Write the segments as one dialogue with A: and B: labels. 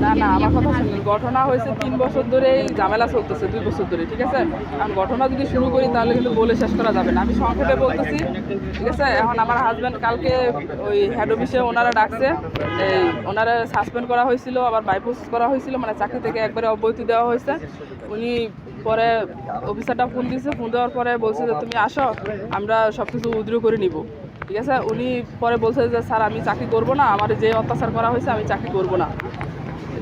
A: না না, আমার কথা শুনুন। ঘটনা হয়েছে 3 বছর ধরে, এই ঝামেলা চলতেছে 2 বছর ধরে, ঠিক আছে? এখন ঘটনা যদি শুরু করি তাহলে কিন্তু বলে শেষ করা যাবে না। আমি সংক্ষেপে বলতেছি, ঠিক আছে? এখন আমার হাজব্যান্ড কালকে ওই হেড অফিসে ওনারা ডাকছে, এই ওনারা সাসপেন্ড করা হয়েছিল, আবার বাইপাস করা হয়েছিল, মানে চাকরি থেকে একবারে অব্যাহতি দেওয়া হয়েছে। উনি পরে অফিসারটা ফোন দিয়েছে, ফোন দেওয়ার পরে বলছে যে তুমি আসো, আমরা সব কিছু উইথড্র করে নিব, ঠিক আছে? উনি পরে বলছে যে স্যার আমি চাকরি করবো না, আমার যে অত্যাচার করা হয়েছে আমি চাকরি করবো না।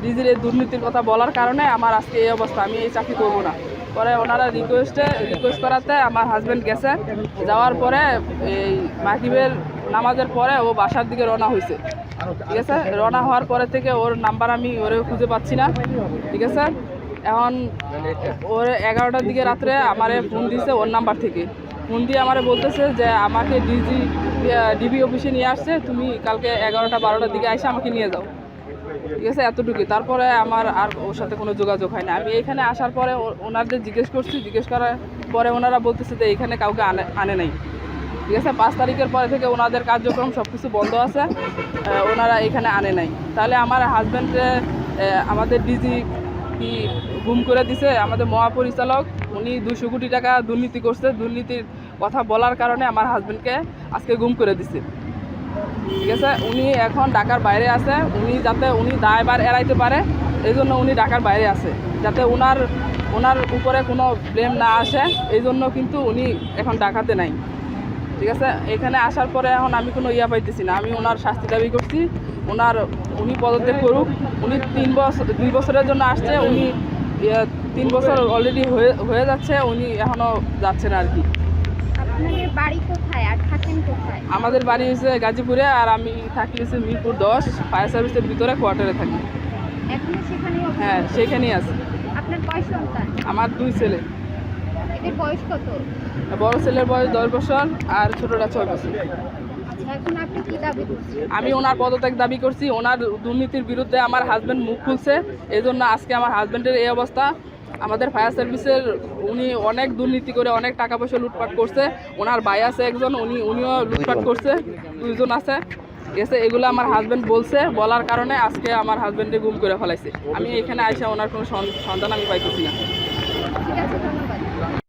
A: ডিজির এই দুর্নীতির কথা বলার কারণে আমার আজকে এই অবস্থা, আমি এই চাকরি করবো না। পরে ওনারা রিকোয়েস্ট করাতে আমার হাজব্যান্ড গেছে, যাওয়ার পরে এই মাগরিবের নামাজের পরে ও বাসার দিকে রওনা হয়েছে, ঠিক আছে? রওনা হওয়ার পরে থেকে ওর নাম্বার আমি ওরে খুঁজে পাচ্ছি না, ঠিক আছে? এখন ওর 11টার দিকে রাত্রে আমারে ফোন দিছে ওর নাম্বার থেকে। ফোন দিয়ে আমারে বলতেছে যে আমাকে ডিবি অফিসে নিয়ে আসছে, তুমি কালকে 11টা 12টার দিকে এসে আমাকে নিয়ে যাও, ঠিক আছে? এতটুকুই। তারপরে আমার আর ওর সাথে কোনো যোগাযোগ হয় না। আমি এখানে আসার পরে ওনাদের জিজ্ঞেস করার পরে ওনারা বলতেছে যে এখানে কাউকে আনে নাই, ঠিক আছে? 5 তারিখের পরে থেকে ওনাদের কার্যক্রম সব কিছু বন্ধ আছে, ওনারা এখানে আনে নাই। তাহলে আমার হাজব্যান্ডে আমাদের ডিজি কি গুম করে দিছে? আমাদের মহাপরিচালক উনি 200 কোটি টাকা দুর্নীতি করছে, দুর্নীতির কথা বলার কারণে আমার হাজব্যান্ডকে আজকে গুম করে দিছে, ঠিক আছে? উনি এখন ঢাকার বাইরে আছে, যাতে উনি দায়ভার এড়াইতে পারে এই জন্য উনি ঢাকার বাইরে আছে, যাতে ওনার উপরে কোনো ব্লেম না আসে, এই জন্য কিন্তু উনি এখন ঢাকাতে নাই, ঠিক আছে? এখানে আসার পরে এখন আমি কোনো পাইতেছি না। আমি ওনার শাস্তি দাবি করছি, উনি পদত্যাগ করুক। উনি 2 বছরের জন্য আসছে, উনি 3 বছর অলরেডি হয়ে যাচ্ছে, উনি এখনও যাচ্ছে না আর কি।
B: আপনাদের বাড়ি কোথায় আর থাকেন কোথায়?
A: আমাদের বাড়ি হচ্ছে গাজীপুরে, আর আমি থাকি হচ্ছে মিরপুর 10 ফায়ার সার্ভিসের ভিতরে কোয়ার্টারে থাকি।
B: এখনো সেখানেই?
A: হ্যাঁ, সেখানেই আছে।
B: আপনার কয় সন্তান?
A: আমার 2 ছেলে।
B: এদের বয়স কত?
A: বড় ছেলের বয়স 10 বছর আর ছোটটা 6 বছর।
B: আচ্ছা, এখন আপনি কি দাবি করছেন?
A: আমি ওনার পদত্যাগ দাবি করছি। ওনার দুর্নীতির বিরুদ্ধে আমার হাজব্যান্ড মুখ খুলছে, এই জন্য আজকে আমার হাজব্যান্ডের এই অবস্থা। আমাদের ফায়ার সার্ভিসের উনি অনেক দুর্নীতি করে অনেক টাকা পয়সা লুটপাট করছে। ওনার ভাই আছে একজন, উনিও লুটপাট করছে, 2 জন আছে, ঠিক আছে? এগুলো আমার হাজব্যান্ড বলার কারণে আজকে আমার হাজব্যান্ডে গুম করে ফেলাইছে। আমি এখানে আইসা ওনার কোনো সন্ধান আমি পাইতেছি না।
B: ঠিক আছে।